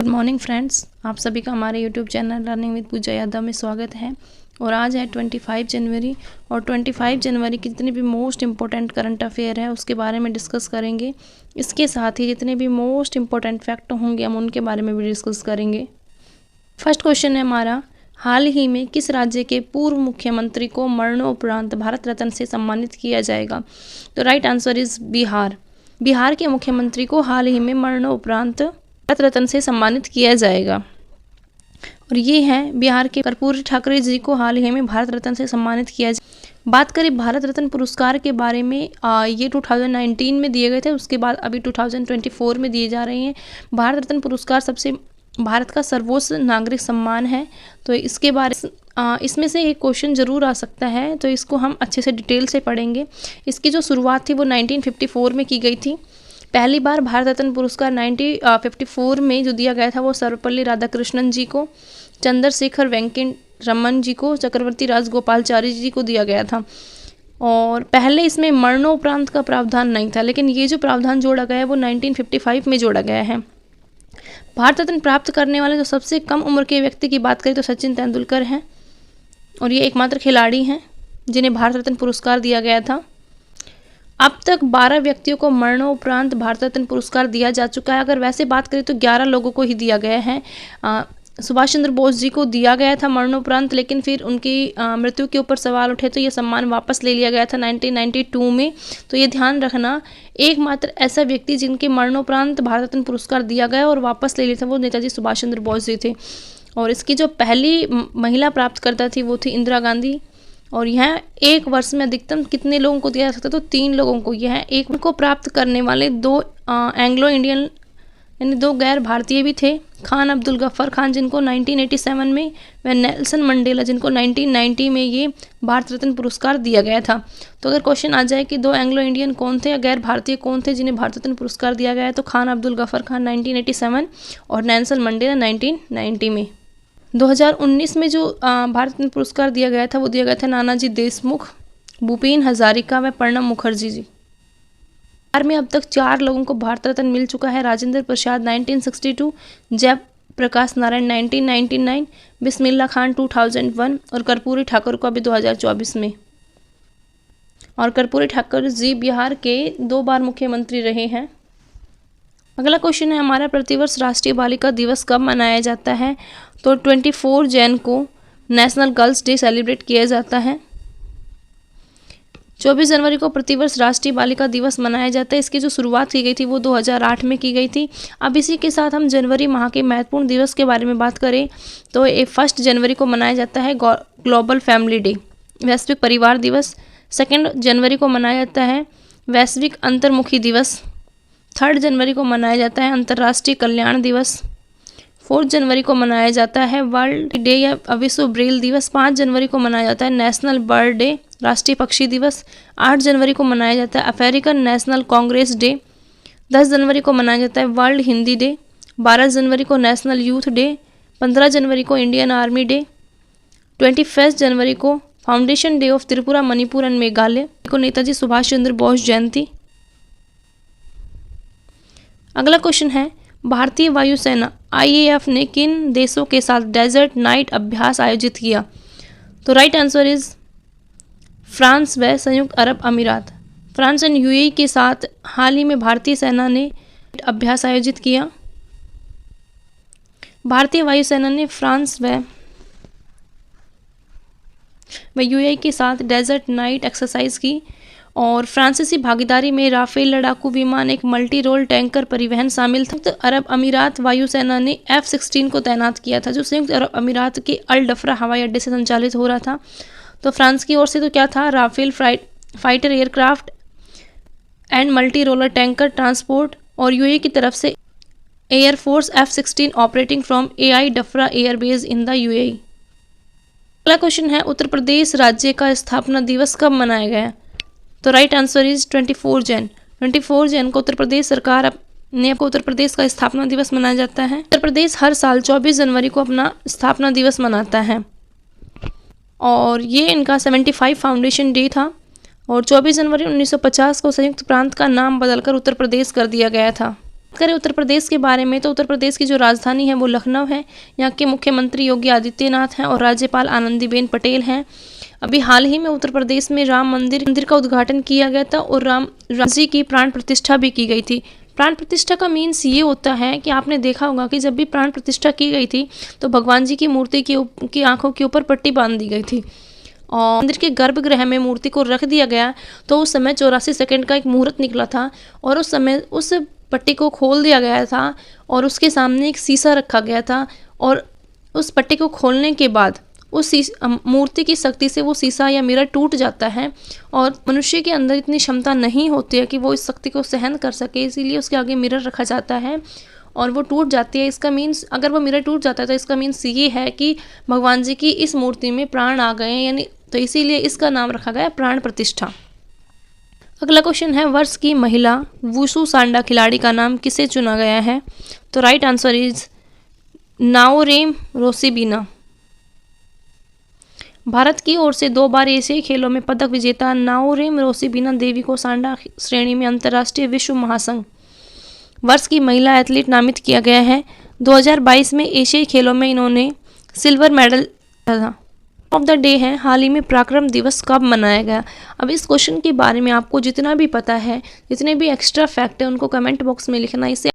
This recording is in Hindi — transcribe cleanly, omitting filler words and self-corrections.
गुड मॉर्निंग फ्रेंड्स, आप सभी का हमारे यूट्यूब चैनल लर्निंग विद पूजा यादव में स्वागत है। और आज है 25 जनवरी और 25 जनवरी की जितने भी मोस्ट इम्पोर्टेंट करंट अफेयर है उसके बारे में डिस्कस करेंगे। इसके साथ ही जितने भी मोस्ट इम्पोर्टेंट फैक्ट होंगे हम उनके बारे में भी डिस्कस करेंगे। फर्स्ट क्वेश्चन है हमारा, हाल ही में किस राज्य के पूर्व मुख्यमंत्री को मरणोपरांत भारत रत्न से सम्मानित किया जाएगा? तो right answer is Bihar. Bihar के मुख्यमंत्री को हाल ही में मरणोपरांत भारत रत्न से सम्मानित किया जाएगा। और ये हैं बिहार के कर्पूरी ठाकरे जी को हाल ही में भारत रत्न से सम्मानित किया जाए। बात करें भारत रत्न पुरस्कार के बारे में, ये 2019 में दिए गए थे, उसके बाद अभी 2024 में दिए जा रहे हैं। भारत रत्न पुरस्कार सबसे भारत का सर्वोच्च नागरिक सम्मान है। तो इसके बारे इसमें से एक क्वेश्चन जरूर आ सकता है, तो इसको हम अच्छे से डिटेल से पढ़ेंगे। इसकी जो शुरुआत थी वो 1954 में की गई थी। पहली बार भारत रत्न पुरस्कार 1954 में जो दिया गया था वो सर्वपल्ली राधाकृष्णन जी को, चंद्रशेखर वेंकट रमन जी को, चक्रवर्ती राजगोपालाचारी जी को दिया गया था। और पहले इसमें मरणोपरांत का प्रावधान नहीं था, लेकिन ये जो प्रावधान जोड़ा गया है वो 1955 में जोड़ा गया है। भारत रत्न प्राप्त करने वाले जो सबसे कम उम्र के व्यक्ति की बात करें तो सचिन तेंदुलकर हैं, और ये एकमात्र खिलाड़ी हैं जिन्हें भारत रत्न पुरस्कार दिया गया था। अब तक 12 व्यक्तियों को मरणोपरांत भारत रत्न पुरस्कार दिया जा चुका है। अगर वैसे बात करें तो 11 लोगों को ही दिया गया है। सुभाष चंद्र बोस जी को दिया गया था मरणोपरांत, लेकिन फिर उनकी मृत्यु के ऊपर सवाल उठे तो ये सम्मान वापस ले लिया गया था 1992 में। तो ये ध्यान रखना, एकमात्र ऐसा व्यक्ति जिनके मरणोपरांत भारत रत्न पुरस्कार दिया गया और वापस ले लिया था वो नेताजी सुभाष चंद्र बोस जी थे। और इसकी जो पहली महिला प्राप्तकर्ता थी वो थी इंदिरा गांधी। और यह एक वर्ष में अधिकतम कितने लोगों को दिया जा सकता है? तो 3 लोगों को। यह एक को प्राप्त करने वाले 2 एंग्लो इंडियन यानी 2 गैर भारतीय भी थे, खान अब्दुल गफ्फार खान जिनको 1987 में, व नेल्सन मंडेला जिनको 1990 में ये भारत रत्न पुरस्कार दिया गया था। तो अगर क्वेश्चन आ जाए कि 2 एंग्लो इंडियन कौन थे या गैर भारतीय कौन थे जिन्हें भारत रत्न पुरस्कार दिया गया है, तो खान अब्दुल गफ्फार खान 1987 और नेल्सन मंडेला 1990 में। 2019 में जो भारत रत्न पुरस्कार दिया गया था वो दिया गया था नानाजी देशमुख, भूपेन हजारिका व प्रणब मुखर्जी जी। बिहार में अब तक 4 लोगों को भारत रत्न मिल चुका है। राजेंद्र प्रसाद 1962, जयप्रकाश नारायण 1999, बिस्मिल्लाह खान 2001 और कर्पूरी ठाकुर को अभी 2024 में। और कर्पूरी ठाकुर जी बिहार के 2 बार मुख्यमंत्री रहे हैं। अगला क्वेश्चन है हमारा, प्रतिवर्ष राष्ट्रीय बालिका दिवस कब मनाया जाता है? तो 24 जैन को नेशनल गर्ल्स डे सेलिब्रेट किया जाता है। 24 जनवरी को प्रतिवर्ष राष्ट्रीय बालिका दिवस मनाया जाता है। इसकी जो शुरुआत की गई थी वो 2008 में की गई थी। अब इसी के साथ हम जनवरी माह के महत्वपूर्ण दिवस के बारे में बात करें तो 1 जनवरी को मनाया जाता है ग्लोबल फैमिली डे, वैश्विक परिवार दिवस। 2 जनवरी को मनाया जाता है वैश्विक अंतर्मुखी दिवस। 3 जनवरी को मनाया जाता है अंतर्राष्ट्रीय कल्याण दिवस। 4 जनवरी को मनाया जाता है वर्ल्ड डे या विश्व ब्रेल दिवस। 5 जनवरी को मनाया जाता है नेशनल बर्ड डे, राष्ट्रीय पक्षी दिवस। 8 जनवरी को मनाया जाता है अफ्रीकन नेशनल कांग्रेस डे। 10 जनवरी को मनाया जाता है वर्ल्ड हिंदी डे। 12 जनवरी को नेशनल यूथ डे। 15 जनवरी को इंडियन आर्मी डे। 21 जनवरी को foundation day of Tripura, Manipur and Meghalaya को नेताजी सुभाष चंद्र बोस जयंती। अगला क्वेश्चन है, भारतीय वायुसेना IAF ने किन देशों के साथ डेजर्ट नाइट अभ्यास आयोजित किया? तो राइट आंसर इज फ्रांस व संयुक्त अरब अमीरात। फ्रांस एंड UAE के साथ हाल ही में भारतीय सेना ने अभ्यास आयोजित किया। भारतीय वायुसेना ने फ्रांस व UAE के साथ डेजर्ट नाइट एक्सरसाइज की। और फ्रांसीसी भागीदारी में राफेल लड़ाकू विमान, एक मल्टी रोल टैंकर परिवहन शामिल था। तो अरब अमीरात वायुसेना ने F-16 को तैनात किया था जो संयुक्त अरब अमीरात के अल डफरा हवाई अड्डे से संचालित हो रहा था। तो फ्रांस की ओर से तो क्या था, Rafale fighter aircraft and multi roller tanker transport. और UAE की तरफ से air force F-16 operating from AI Dhafra airbase in the UAE। अगला क्वेश्चन है, उत्तर प्रदेश राज्य का स्थापना दिवस कब मनाया गया? तो right answer is 24 Jain. 24 Jain को उत्तर प्रदेश सरकार ने उत्तर प्रदेश का स्थापना दिवस मनाया जाता है। उत्तर प्रदेश हर साल 24 जनवरी को अपना स्थापना दिवस मनाता है और ये इनका 75 फाउंडेशन डे था। और 24 जनवरी 1950 को संयुक्त प्रांत का नाम बदलकर उत्तर प्रदेश कर दिया गया था। करें उत्तर प्रदेश के बारे में तो उत्तर प्रदेश की जो राजधानी है वो लखनऊ है। यहाँ के मुख्यमंत्री योगी आदित्यनाथ हैं और राज्यपाल आनंदीबेन पटेल हैं। अभी हाल ही में उत्तर प्रदेश में राम मंदिर का उद्घाटन किया गया था और राम जी की प्राण प्रतिष्ठा भी की गई थी। प्राण प्रतिष्ठा का मीन्स ये होता है कि आपने देखा होगा कि जब भी प्राण प्रतिष्ठा की गई थी तो भगवान जी की मूर्ति की आंखों के ऊपर पट्टी बांध दी गई थी और मंदिर के गर्भगृह में मूर्ति को रख दिया गया। तो उस समय 84 सेकंड का एक मुहूर्त निकला था और उस समय उस पट्टी को खोल दिया गया था और उसके सामने एक शीशा रखा गया था और उस पट्टी को खोलने के बाद उस मूर्ति की शक्ति से वो शीशा या मिरर टूट जाता है और मनुष्य के अंदर इतनी क्षमता नहीं होती है कि वो इस शक्ति को सहन कर सके, इसीलिए उसके आगे मिरर रखा जाता है और वो टूट जाती है। इसका मीन्स अगर वो मिरर टूट जाता है तो इसका मीन्स ये है कि भगवान जी की इस मूर्ति में प्राण आ गए, यानी तो इसीलिए इसका नाम रखा गया प्राण प्रतिष्ठा। अगला क्वेश्चन है, वर्ष की महिला वुशु सांडा खिलाड़ी का नाम किसे चुना गया है? तो right answer is Naorem Roshibina. Bharat की ओर से 2 बार एशियाई खेलों में पदक विजेता नाओरेम रोसिबिना देवी को सांडा श्रेणी में अंतर्राष्ट्रीय विश्व महासंघ वर्ष की महिला एथलीट नामित किया गया है। 2022 में एशियाई खेलों में इन्होंने सिल्वर मेडल था। ऑफ द डे है, हाल ही में पराक्रम दिवस कब मनाया गया? अब इस क्वेश्चन के बारे में आपको जितना भी पता है, जितने भी एक्स्ट्रा फैक्ट है उनको कमेंट बॉक्स में लिखना। इससे